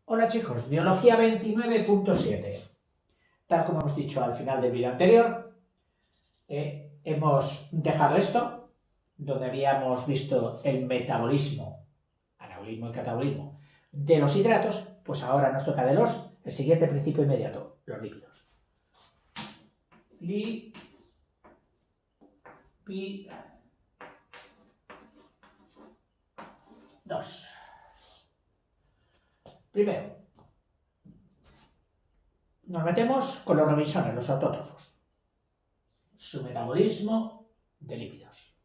Hola chicos, biología 29.7. Tal como hemos dicho al final del vídeo anterior, hemos dejado esto, donde habíamos visto el metabolismo, anabolismo y catabolismo de los hidratos, pues ahora nos toca el siguiente principio inmediato, los lípidos. Lípidos. Primero, nos metemos con los robinsones, los autótrofos. Su metabolismo de lípidos.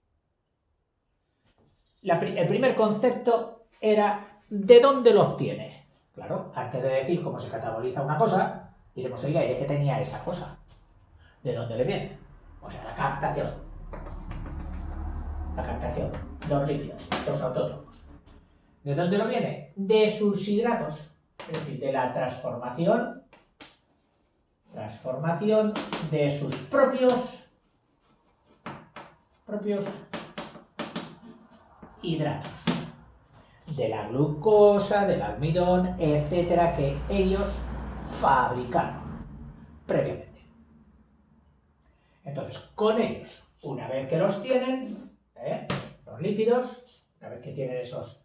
El primer concepto era ¿de dónde lo obtiene? Claro, antes de decir cómo se cataboliza una cosa, diremos, oiga, ¿y de qué tenía esa cosa? ¿De dónde le viene? O sea, la captación. La captación, los lípidos, los autótrofos. ¿De dónde lo viene? De sus hidratos, es decir, de la transformación de sus propios hidratos, de la glucosa, del almidón, etcétera, que ellos fabricaron previamente. Entonces, con ellos, una vez que los tienen, los lípidos, una vez que tienen esos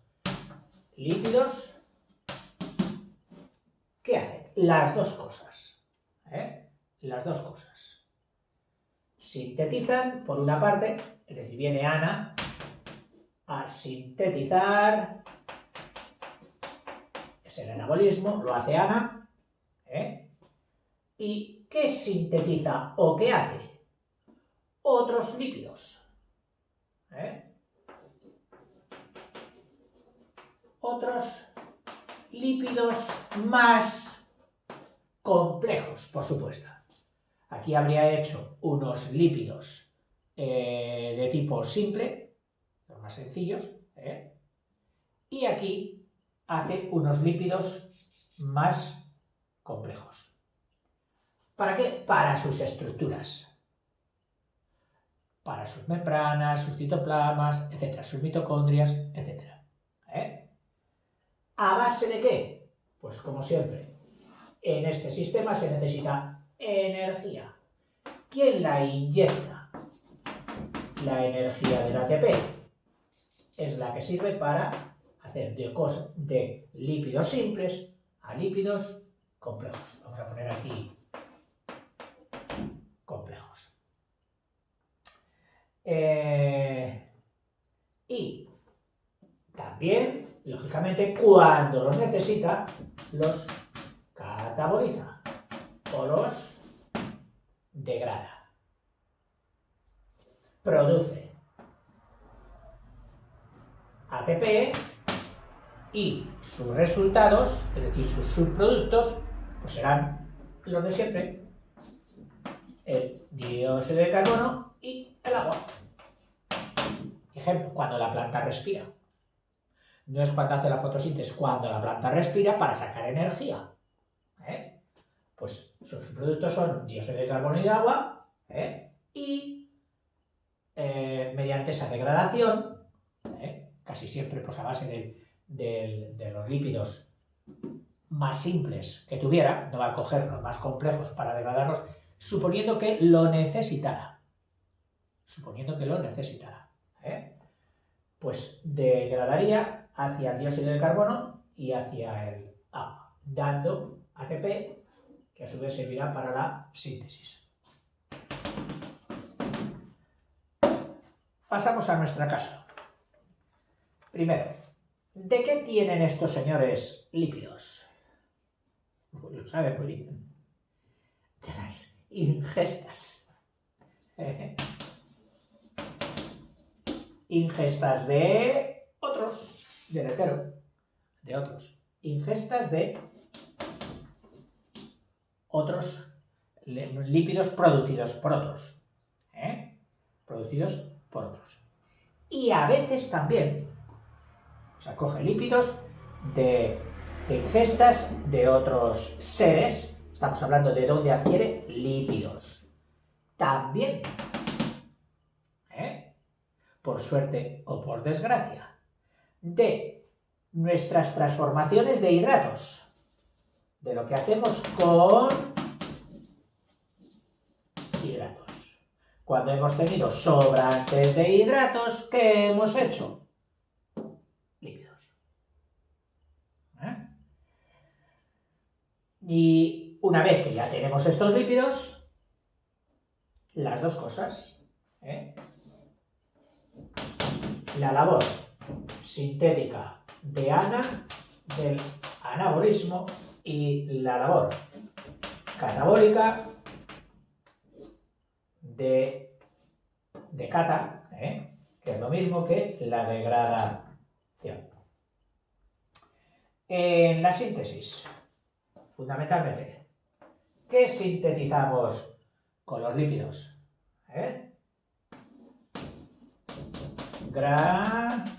lípidos, ¿qué hacen? Las dos cosas. Las dos cosas. Sintetizan, por una parte, es decir, viene Ana a sintetizar, es el anabolismo, lo hace Ana, ¿y qué sintetiza o qué hace? Otros lípidos. Otros lípidos más complejos, por supuesto. Aquí habría hecho unos lípidos de tipo simple, los más sencillos, y aquí hace unos lípidos más complejos. ¿Para qué? Para sus estructuras. Para sus membranas, sus citoplasmas, etc., sus mitocondrias, etc. ¿A base de qué? Pues como siempre, en este sistema se necesita energía. ¿Quién la inyecta? La energía del ATP es la que sirve para hacer de lípidos simples a lípidos complejos. Vamos a poner aquí complejos. Y también, lógicamente, cuando los necesita, los cataboliza o los degrada. Produce ATP y sus resultados, es decir, sus subproductos, pues serán los de siempre: el dióxido de carbono y el agua. Ejemplo, cuando la planta respira. No es cuando hace la fotosíntesis, cuando la planta respira para sacar energía. Pues sus productos son dióxido de carbono y de agua, y mediante esa degradación, casi siempre pues a base de los lípidos más simples que tuviera, no va a coger los más complejos para degradarlos, suponiendo que lo necesitara. Pues degradaría hacia el dióxido de carbono y hacia el agua, dando ATP, que a su vez servirá para la síntesis. Pasamos a nuestra casa. Primero, ¿de qué tienen estos señores lípidos? Lo saben muy bien. De las ingestas. Ingestas de otros, del hetero, de otros. Ingestas de otros lípidos producidos por otros. Producidos por otros. Y a veces también, o sea, coge lípidos de ingestas de otros seres. Estamos hablando de dónde adquiere lípidos. También, por suerte o por desgracia, de nuestras transformaciones de hidratos. de lo que hacemos con hidratos. Cuando hemos tenido sobrantes de hidratos, ¿qué hemos hecho? Lípidos. Y una vez que ya tenemos estos lípidos, las dos cosas, la labor sintética de Ana, del anabolismo, y la labor catabólica de cata, que es lo mismo que la degradación. En la síntesis, fundamentalmente, ¿qué sintetizamos con los lípidos? Grasas.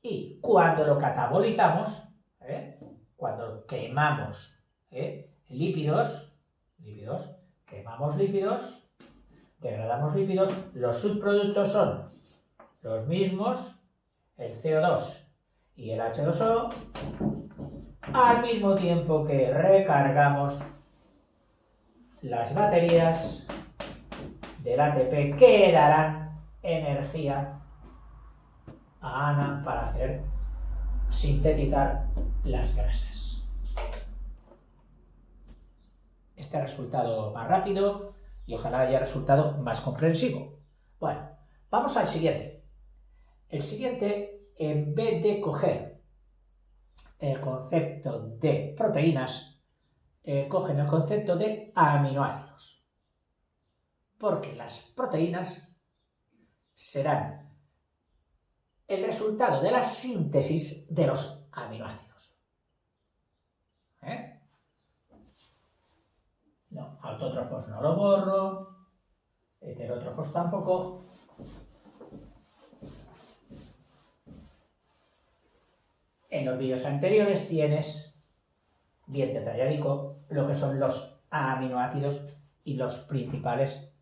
Y cuando lo catabolizamos, cuando quemamos lípidos, quemamos lípidos, degradamos lípidos, los subproductos son los mismos, el CO2 y el H2O, al mismo tiempo que recargamos las baterías del ATP que darán energía a Ana para hacer sintetizar las grasas. Este ha resultado más rápido y ojalá haya resultado más comprensivo. Bueno, vamos al siguiente. El siguiente, en vez de coger el concepto de proteínas, cogen el concepto de aminoácidos. Porque las proteínas serán el resultado de la síntesis de los aminoácidos. No, autótrofos no lo borro, heterótrofos tampoco. En los vídeos anteriores tienes bien detalladico lo que son los aminoácidos y los principales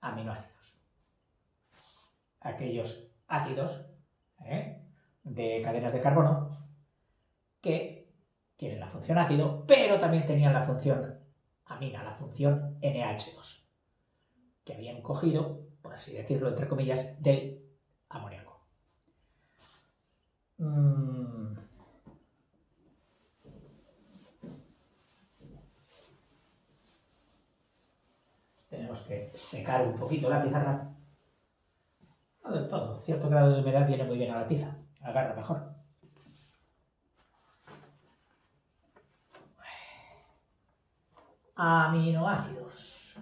aminoácidos. Aquellos ácidos de cadenas de carbono que tienen la función ácido, pero también tenían la función amina, la función NH2, que habían cogido, por así decirlo, entre comillas, del amoníaco. Tenemos que secar un poquito la pizarra. No del todo, cierto grado de humedad viene muy bien a la tiza, agarra mejor. Aminoácidos.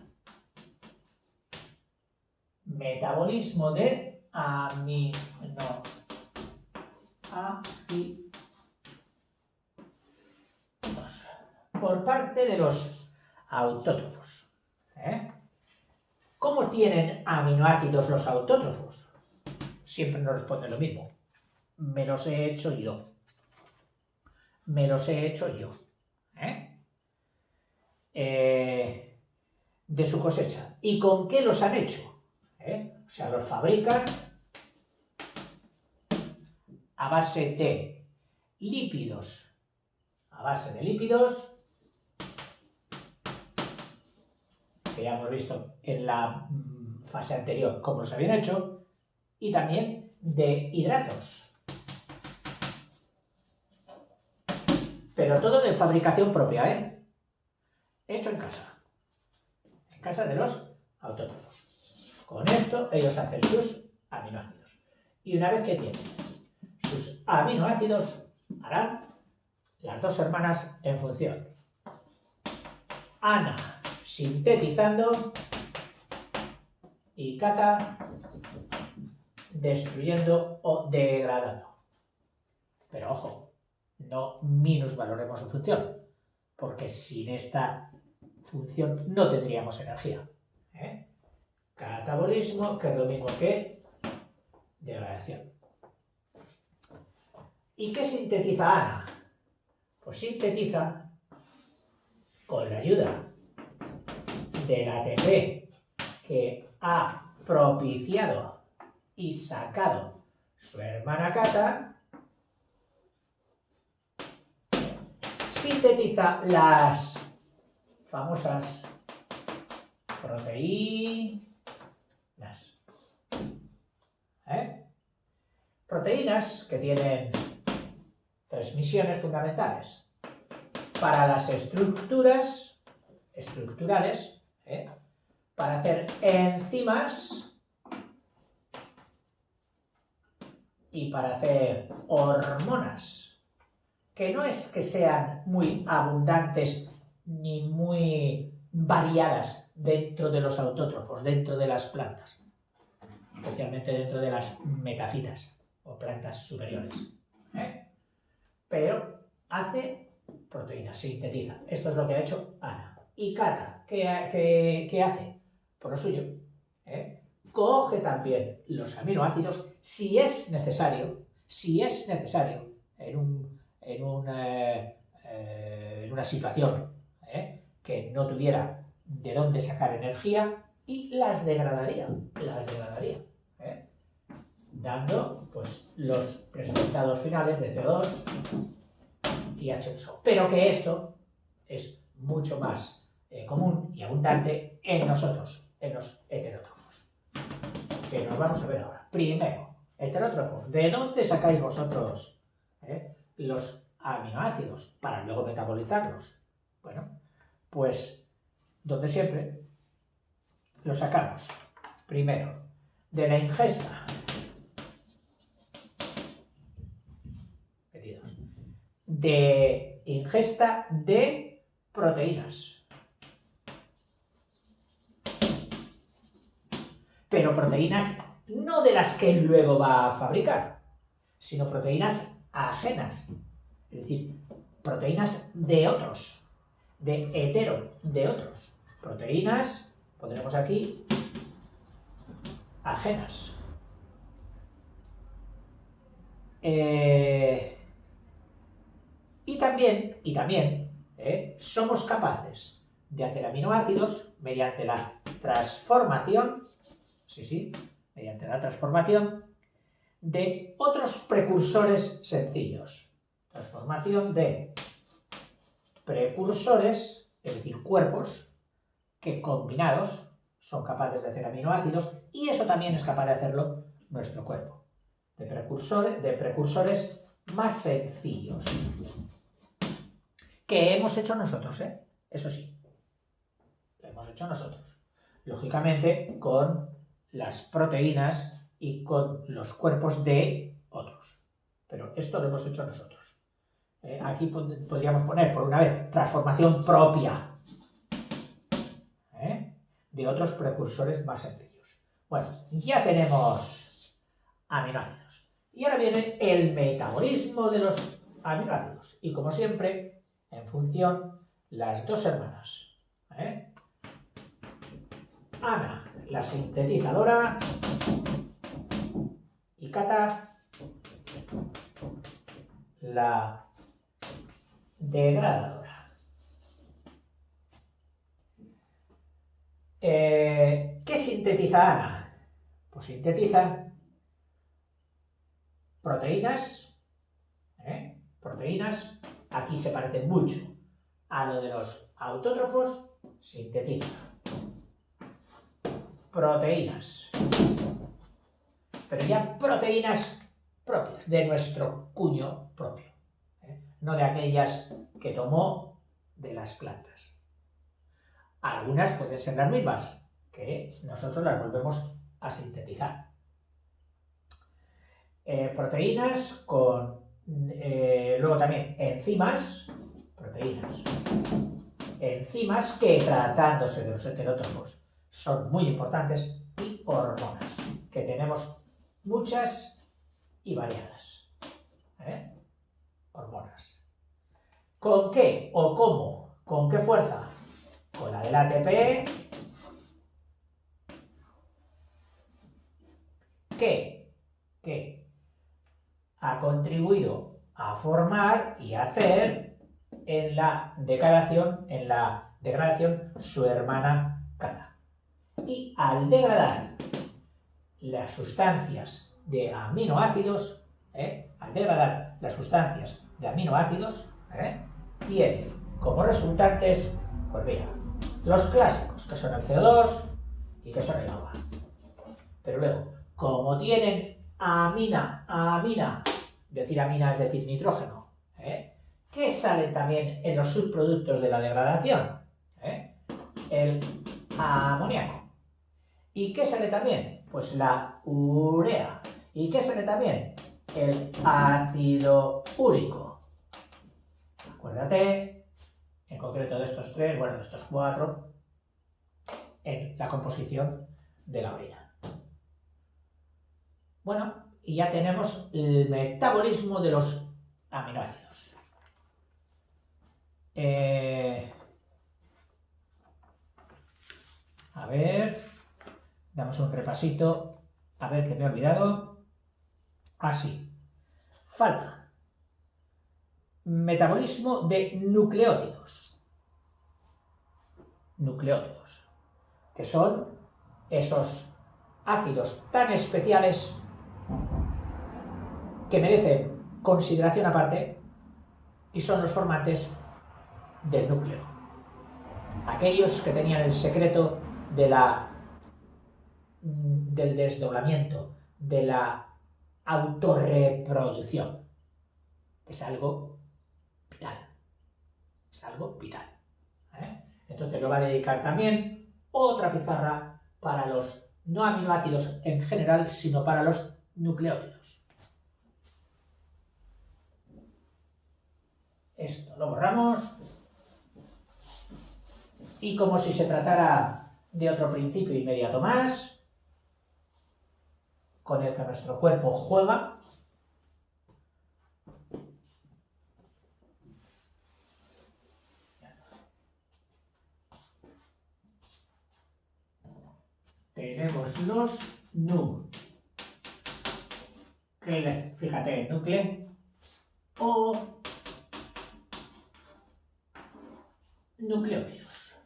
Metabolismo de aminoácidos. Por parte de los autótrofos. ¿Cómo tienen aminoácidos los autótrofos? Siempre nos responde lo mismo. Me los he hecho yo. Me los he hecho yo. De su cosecha. ¿Y con qué los han hecho? O sea, los fabrican a base de lípidos. A base de lípidos, que ya hemos visto en la fase anterior cómo los habían hecho, y también de hidratos. Pero todo de fabricación propia, hecho en casa. En casa de los autótrofos. Con esto ellos hacen sus aminoácidos. Y una vez que tienen sus aminoácidos, harán las dos hermanas en función. Ana sintetizando y Cata destruyendo o degradando. Pero ojo, no minusvaloremos su función, porque sin esta función no tendríamos energía. Catabolismo, que es lo mismo que degradación. ¿Y qué sintetiza Ana? Pues sintetiza con la ayuda del ATP que ha propiciado y sacado su hermana Cata, sintetiza las famosas proteínas. Proteínas que tienen tres misiones fundamentales. Para las estructuras estructurales, para hacer enzimas y para hacer hormonas, que no es que sean muy abundantes ni muy variadas dentro de los autótrofos, dentro de las plantas, especialmente dentro de las metafitas o plantas superiores. Pero hace proteínas, sintetiza. Esto es lo que ha hecho Ana. Y Cata, ¿qué hace? Por lo suyo, coge también los aminoácidos si es necesario, en una situación que no tuviera de dónde sacar energía, y las degradaría, dando pues los resultados finales de CO2 y H2O. Pero que esto es mucho más común y abundante en nosotros, en los heterótrofos, que nos vamos a ver ahora. Primero, heterótrofos. ¿De dónde sacáis vosotros los aminoácidos para luego metabolizarlos? Bueno, pues donde siempre los sacamos. Primero, de la ingesta de proteínas. Pero proteínas no de las que él luego va a fabricar, sino proteínas ajenas. Es decir, proteínas de otros, de otros. Proteínas, pondremos aquí, ajenas. Y también somos capaces de hacer aminoácidos mediante la transformación, mediante la transformación de otros precursores sencillos. Transformación de precursores, es decir, cuerpos que combinados son capaces de hacer aminoácidos, y eso también es capaz de hacerlo nuestro cuerpo. De precursores más sencillos. Que hemos hecho nosotros, eso sí, lo hemos hecho nosotros. Lógicamente con las proteínas y con los cuerpos de otros. Pero esto lo hemos hecho nosotros. Aquí podríamos poner, por una vez, transformación propia de otros precursores más sencillos. Bueno, ya tenemos aminoácidos. Y ahora viene el metabolismo de los aminoácidos. Y como siempre, en función, las dos hermanas. Ana, la sintetizadora, y Cata, la degradadora. ¿Qué sintetiza Ana? Pues sintetiza proteínas. Proteínas, aquí se parecen mucho a lo de los autótrofos. Sintetiza proteínas, pero ya proteínas propias, de nuestro cuño propio, no de aquellas que tomó de las plantas. Algunas pueden ser las mismas, que nosotros las volvemos a sintetizar. Proteínas con, luego también enzimas, enzimas que, tratándose de los heterótrofos, son muy importantes, y hormonas, que tenemos muchas y variadas. Hormonas. ¿Con qué o cómo? ¿Con qué fuerza? Con la del ATP, que ha contribuido a formar y a hacer en la degradación su hermana Cata. Y al degradar las sustancias de aminoácidos, tiene como resultantes, pues mira, los clásicos, que son el CO2 y que son el agua. Pero luego, como tienen amina, decir amina es decir nitrógeno, que salen también en los subproductos de la degradación, el amoníaco. ¿Y qué sale también? Pues la urea. ¿Y qué sale también? El ácido úrico. Acuérdate, en concreto de estos tres, bueno, de estos cuatro, en la composición de la orina. Bueno, y ya tenemos el metabolismo de los aminoácidos. A ver, damos un repasito, a ver que me he olvidado. Así, falta metabolismo de nucleótidos. Nucleótidos, que son esos ácidos tan especiales que merecen consideración aparte y son los formantes del núcleo. Aquellos que tenían el secreto del desdoblamiento, de la autorreproducción. Es algo vital. Es algo vital. Entonces lo va a dedicar también otra pizarra para los no aminoácidos en general, sino para los nucleótidos. Esto lo borramos. Y como si se tratara de otro principio inmediato más, con el que nuestro cuerpo juega, tenemos los fíjate, núcleo o nucleótidos.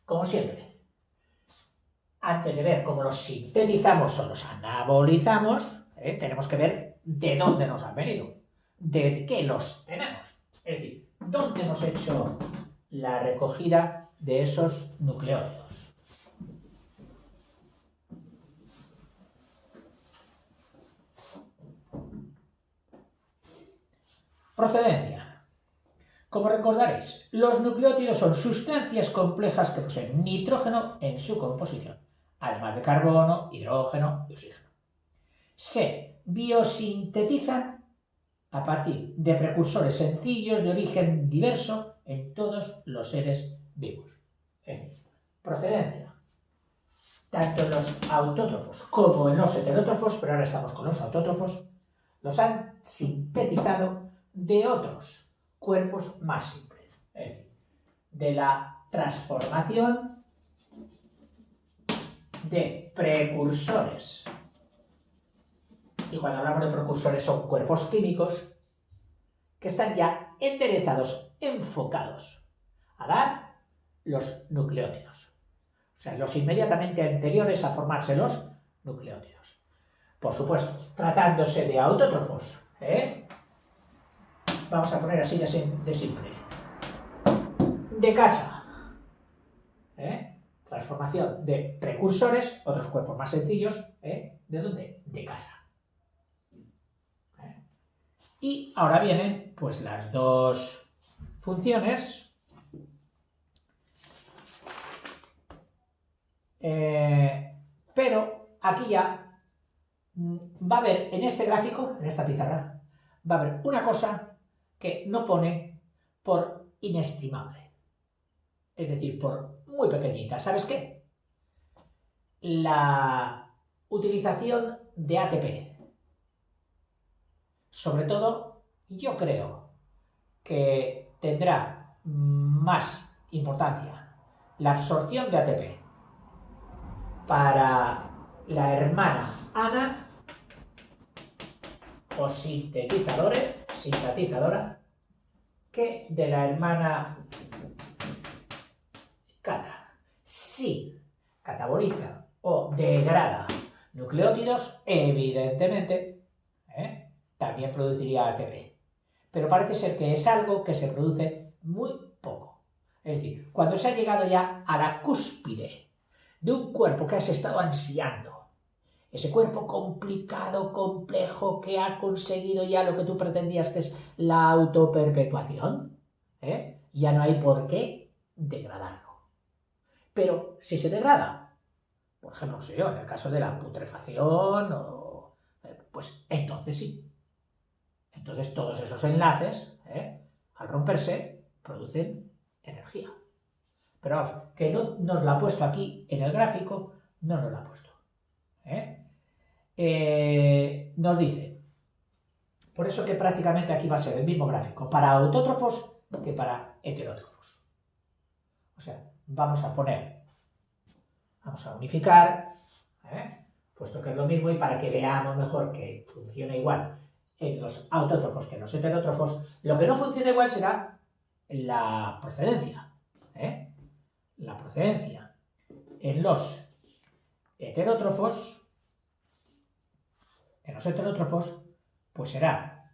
Como siempre, antes de ver cómo los sintetizamos o los anabolizamos, tenemos que ver de dónde nos han venido, de qué los tenemos. Es decir, dónde hemos hecho la recogida de esos nucleótidos. Procedencia. Como recordaréis, los nucleótidos son sustancias complejas que poseen nitrógeno en su composición, además de carbono, hidrógeno y oxígeno. Se biosintetizan a partir de precursores sencillos de origen diverso en todos los seres vivos. Procedencia. Tanto en los autótrofos como en los heterótrofos, pero ahora estamos con los autótrofos, los han sintetizado de otros cuerpos más simples, es decir, de la transformación de precursores. Y cuando hablamos de precursores son cuerpos químicos que están ya enderezados, enfocados a dar los nucleótidos. O sea, los inmediatamente anteriores a formarse los nucleótidos. Por supuesto, tratándose de autótrofos, vamos a poner así de simple. De casa. Transformación de precursores, otros cuerpos más sencillos. ¿De dónde? De casa. Y ahora vienen pues las dos funciones. Pero aquí ya va a haber en este gráfico, en esta pizarra, va a haber una cosa que no pone por inestimable. Es decir, por muy pequeñita. ¿Sabes qué? La utilización de ATP. Sobre todo, yo creo que tendrá más importancia la absorción de ATP para la hermana Ana o sintetizadora que de la hermana Cata. Si cataboliza o degrada nucleótidos, evidentemente también produciría ATP. pero parece ser que es algo que se produce muy poco. Es decir, cuando se ha llegado ya a la cúspide de un cuerpo que has estado ansiando, ese cuerpo complicado, complejo, que ha conseguido ya lo que tú pretendías, que es la autoperpetuación, ya no hay por qué degradarlo. Pero si se degrada, por ejemplo, no sé yo, en el caso de la putrefacción, pues entonces sí. Entonces todos esos enlaces, al romperse, producen energía. Pero vamos, que no nos la ha puesto aquí en el gráfico, no nos la ha puesto. Nos dice, por eso que prácticamente aquí va a ser el mismo gráfico para autótrofos que para heterótrofos. O sea, vamos a unificar, puesto que es lo mismo, y para que veamos mejor que funciona igual en los autótrofos que en los heterótrofos, lo que no funciona igual será la procedencia. La procedencia en los heterótrofos, pues será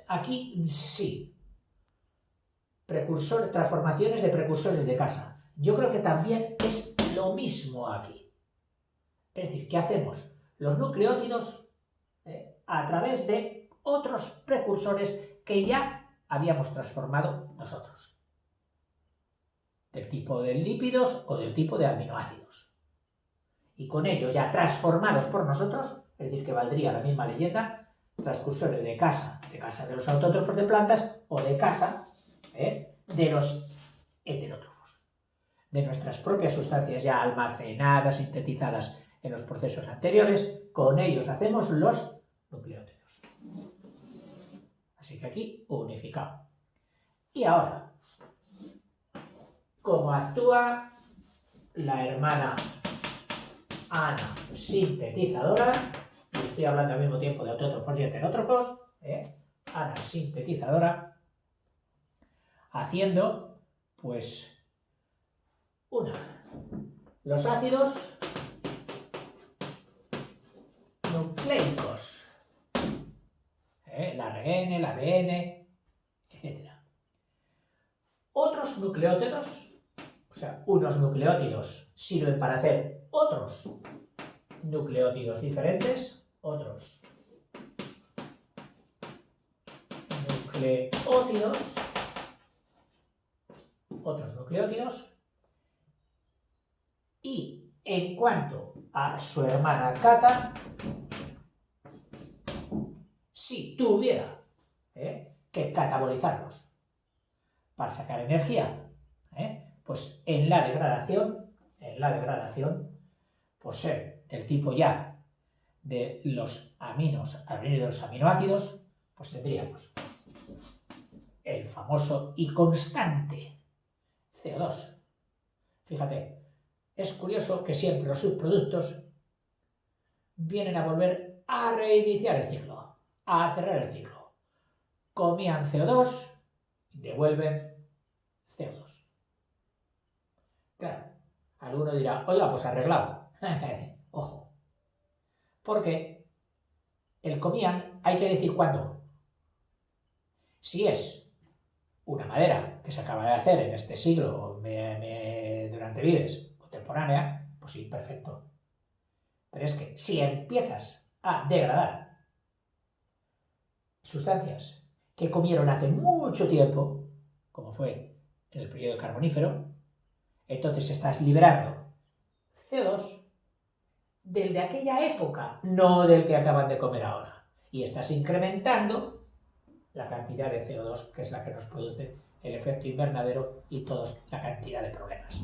aquí sí, transformaciones de precursores de casa. Yo creo que también es lo mismo aquí. Es decir, que hacemos los nucleótidos a través de otros precursores que ya habíamos transformado nosotros, del tipo de lípidos o del tipo de aminoácidos. Y con ellos ya transformados por nosotros, es decir, que valdría la misma leyenda, transcursores de casa de los autótrofos de plantas o de casa de los heterótrofos, de nuestras propias sustancias ya almacenadas, sintetizadas en los procesos anteriores, con ellos hacemos los nucleótidos. Así que aquí unificado. Y ahora, ¿cómo actúa la hermana ana sintetizadora? Y estoy hablando al mismo tiempo de autótrofos y heterótrofos. Ana sintetizadora, haciendo, pues, los ácidos nucleicos, el ARN, el ADN, etc. Otros nucleótidos, o sea, unos nucleótidos sirven para hacer otros nucleótidos diferentes, otros nucleótidos, y en cuanto a su hermana cata, si tuviera que catabolizarlos para sacar energía, pues en la degradación, por ser del tipo ya de los aminoácidos, pues tendríamos el famoso y constante CO2. Fíjate, es curioso que siempre los subproductos vienen a volver a reiniciar el ciclo, a cerrar el ciclo. Comían CO2, devuelven CO2. Claro, alguno dirá, oiga, pues arreglado. Ojo. Porque el comían hay que decir cuándo. Si es una madera que se acaba de hacer en este siglo durante vides contemporánea, pues sí, perfecto. Pero es que si empiezas a degradar sustancias que comieron hace mucho tiempo, como fue en el periodo carbonífero, entonces estás liberando CO2 del de aquella época, no del que acaban de comer ahora. Y estás incrementando la cantidad de CO2, que es la que nos produce el efecto invernadero y toda la cantidad de problemas.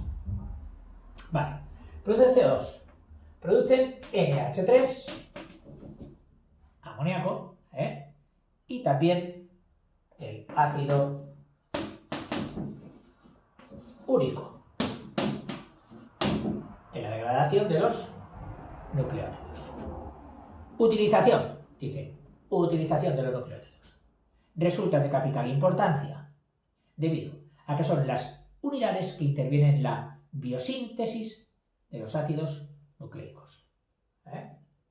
Vale, producen CO2, producen NH3, amoníaco, y también el ácido úrico, en la degradación de los nucleótidos. Utilización, dice, utilización de los nucleótidos. Resulta de capital importancia, debido a que son las unidades que intervienen en la biosíntesis de los ácidos nucleicos.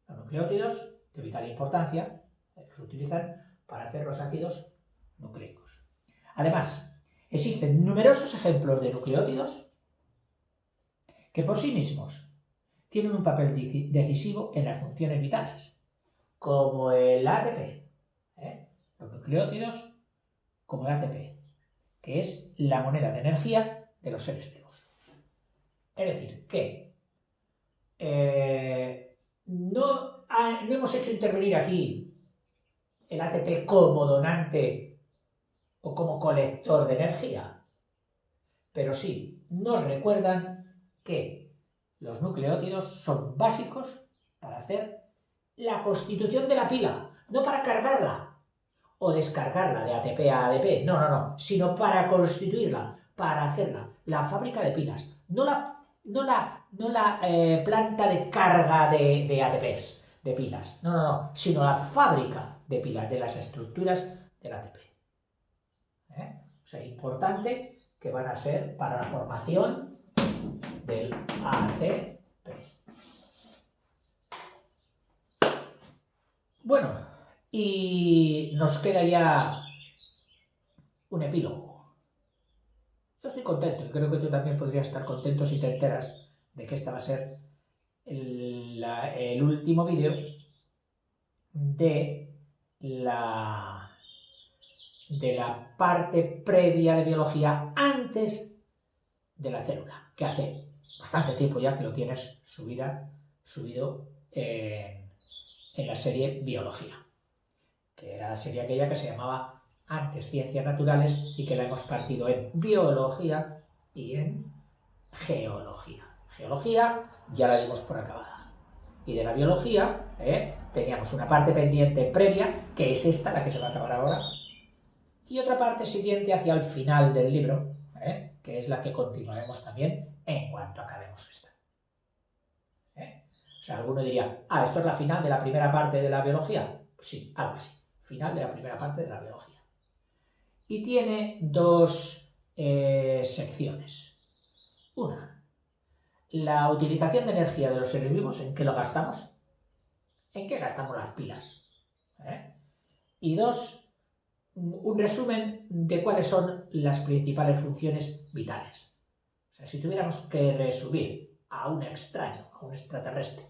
Los nucleótidos, de vital importancia, se utilizan para hacer los ácidos nucleicos. Además, existen numerosos ejemplos de nucleótidos que por sí mismos tienen un papel decisivo en las funciones vitales, como el ATP, los nucleótidos como el ATP, que es la moneda de energía de los seres vivos. Es decir, que no hemos hecho intervenir aquí el ATP como donante o como colector de energía, pero sí nos recuerdan que los nucleótidos son básicos para hacer la constitución de la pila, no para cargarla o descargarla de ATP a ADP, no, sino para constituirla, para hacerla, la fábrica de pilas, no la planta de carga de ATPs, de pilas, no, sino la fábrica de pilas, de las estructuras del ATP. O sea, importante que van a ser para la formación del ATP. Bueno, y nos queda ya un epílogo. Yo estoy contento y creo que tú también podrías estar contento si te enteras de que este va a ser el último vídeo de la parte previa de biología antes de la célula, que hace bastante tiempo ya que lo tienes subido en la serie Biología, que era la serie aquella que se llamaba antes Ciencias Naturales y que la hemos partido en Biología y en Geología. Geología ya la dimos por acabada. Y de la biología teníamos una parte pendiente previa, que es esta, la que se va a acabar ahora, y otra parte siguiente hacia el final del libro, que es la que continuaremos también en cuanto acabemos esta. O sea, alguno diría, ¿esto es la final de la primera parte de la biología? Pues sí, algo así, final de la primera parte de la biología. Y tiene dos secciones. Una, la utilización de energía de los seres vivos, ¿en qué lo gastamos? ¿En qué gastamos las pilas? Y dos, un resumen de cuáles son las principales funciones vitales. O sea, si tuviéramos que resumir a un extraño, a un extraterrestre,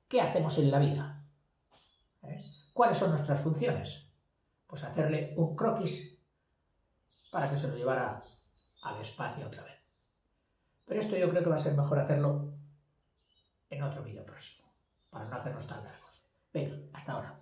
¿qué hacemos en la vida? ¿Cuáles son nuestras funciones? Pues hacerle un croquis para que se lo llevara al espacio otra vez. Pero esto yo creo que va a ser mejor hacerlo en otro vídeo próximo, para no hacernos tan largos. Venga, hasta ahora.